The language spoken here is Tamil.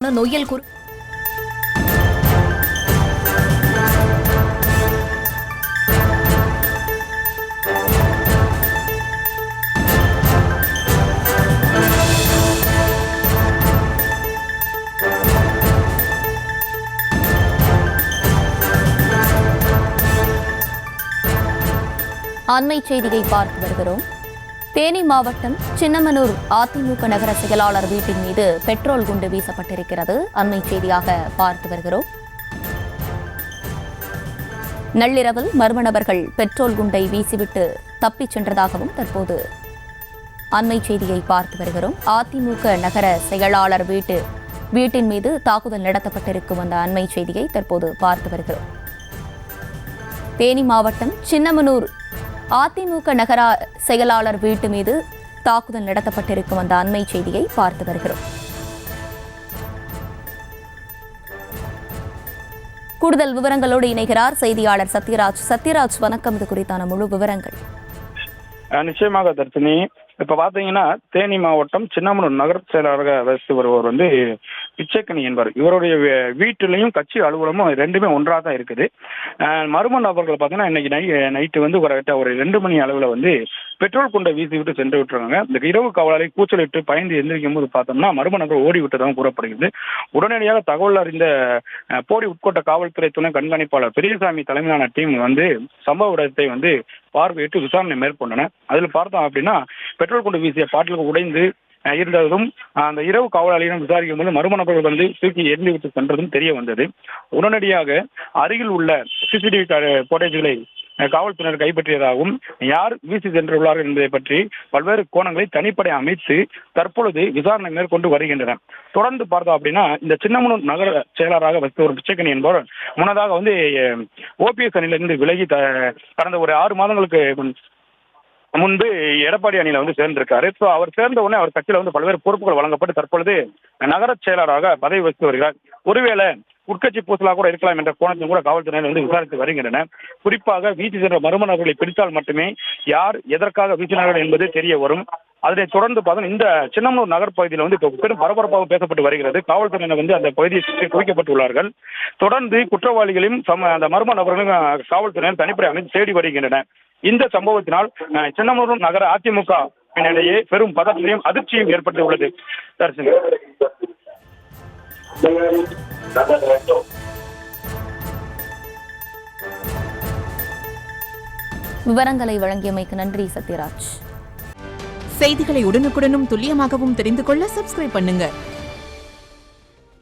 தொடர்ந்து நொய்யல் அண்மை செய்தியை பார்த்து வருகிறோம். தேனி மாவட்டம் சின்னமனூர் அதிமுக நகர செயலாளர் வீட்டின் மீது பெட்ரோல் குண்டு வீசப்பட்டிருக்கிறது. அண்மை செய்தியாக பார்த்து வருகிறோம். நள்ளிரவில் மர்ம நபர்கள் பெட்ரோல் குண்டை வீசிவிட்டு தப்பிச் சென்றதாகவும் தற்போது அண்மை செய்தியை பார்த்து வருகிறோம். அதிமுக நகர செயலாளர் வீட்டின் மீது தாக்குதல் நடத்தப்பட்டிருக்கும் அந்த அண்மை செய்தியை தற்போது பார்த்து வருகிறோம். தேனி மாவட்டம் சின்னமனூர் அதிமுக நகர செயலாளர் வீட்டு மீது தாக்குதல் நடத்தப்பட்டிருக்கும் அந்த அண்மை செய்தியை பார்த்து வருகிறோம். கூடுதல் விவரங்களோடு இணைகிறார் செய்தியாளர் சத்யராஜ். சத்யராஜ், வணக்கம். இது குறித்தான முழு விவரங்கள். நிச்சயமாக தர்ஷினி, இப்ப பாத்தீங்கன்னா தேனி மாவட்டம் சின்னமனூர் நகர செயலாளராக வசித்து வருபவர் பிச்சைக்கனி என்பவர். இவருடைய வீட்டிலையும் கட்சி அலுவலகமும் ரெண்டுமே ஒன்றாக தான் இருக்குது. மர்ம நபர்கள் பார்த்தீங்கன்னா இன்னைக்கு நைட்டு ஒரு 2 மணி அளவில் பெட்ரோல் குண்டை வீசி விட்டு சென்று விட்டுருக்காங்க. இந்த இரவு காவலாளி கூச்சலிட்டு பயந்து எந்திரிக்கும் போது பார்த்தோம்னா மர்ம நபர் ஓடி விட்டதாக கூறப்படுகிறது. உடனடியாக தகவல் அறிந்த போடி உட்கோட்ட காவல்துறை துணை கண்காணிப்பாளர் பெரியசாமி தலைமையிலான டீம் சம்பவ இடத்தை பார்வையிட்டு விசாரணை மேற்கொண்டனர். அதில் பார்த்தோம் அப்படின்னா பெட்ரோல் குண்டு வீசிய பாட்டிலுக்கு உடைந்து இருந்ததும் அந்த இரவு காவலாளியிடம் விசாரிக்கும் போது மர்ம நபர்கள் தூக்கி எரிந்து விட்டு சென்றதும் தெரிய வந்தது. உடனடியாக அருகில் உள்ள சிசிடிவி போட்டேஜ்களை காவல்துறையினர் கைப்பற்றியதாகவும் யார் வீசி சென்றுள்ளார்கள் என்பதை பற்றி பல்வேறு கோணங்களை தனிப்படை அமைத்து தற்பொழுது விசாரணை மேற்கொண்டு வருகின்றனர். தொடர்ந்து பார்த்தோம் அப்படின்னா இந்த சின்னமனூர் நகர செயலராக வசித்த ஒரு பிச்சைக்கனி என்பவர் முன்னதாக ஓபிஎஸ் அணியிலிருந்து விலகி கடந்த ஒரு 6 மாதங்களுக்கு முன்பு எடப்பாடி அணியில சேர்ந்திருக்காரு. ஸோ அவர் சேர்ந்த உடனே அவர் கட்சியில பல்வேறு பொறுப்புகள் வழங்கப்பட்டு தற்பொழுது நகர செயலராக பதவி வகித்து வருகிறார். ஒருவேளை உட்கட்சி பூசலாக கூட இருக்கலாம் என்ற கோணத்தையும் கூட காவல்துறையினர் விசாரித்து வருகின்றன. குறிப்பாக வீசி சென்ற மர்ம நபர்களை பிடித்தால் மட்டுமே யார் எதற்காக வீசினார்கள் என்பது தெரிய வரும். அதனைத் தொடர்ந்து பார்த்தோம் இந்த சின்னமனூர் நகர் பகுதியில் பெரும் பரபரப்பாக பேசப்பட்டு வருகிறது. காவல்துறையினர் அந்த பகுதியை சுற்றி குவிக்கப்பட்டுள்ளார்கள். தொடர்ந்து குற்றவாளிகளையும் அந்த மர்ம நபர்களையும் காவல்துறையினர் தனிப்படை அமைத்து தேடி வருகின்றனர். இந்த சம்பவத்தினால் சின்னமனூர் நகர அதிமுக இடையே பெரும் பதற்றத்தையும் அதிர்ச்சியும் ஏற்பட்டுள்ளது. விவரங்களை வழங்கியமைக்கு நன்றி சத்யராஜ். செய்திகளை உடனுக்குடனும் துல்லியமாகவும் தெரிந்து கொள்ள சப்ஸ்கிரைப் பண்ணுங்க.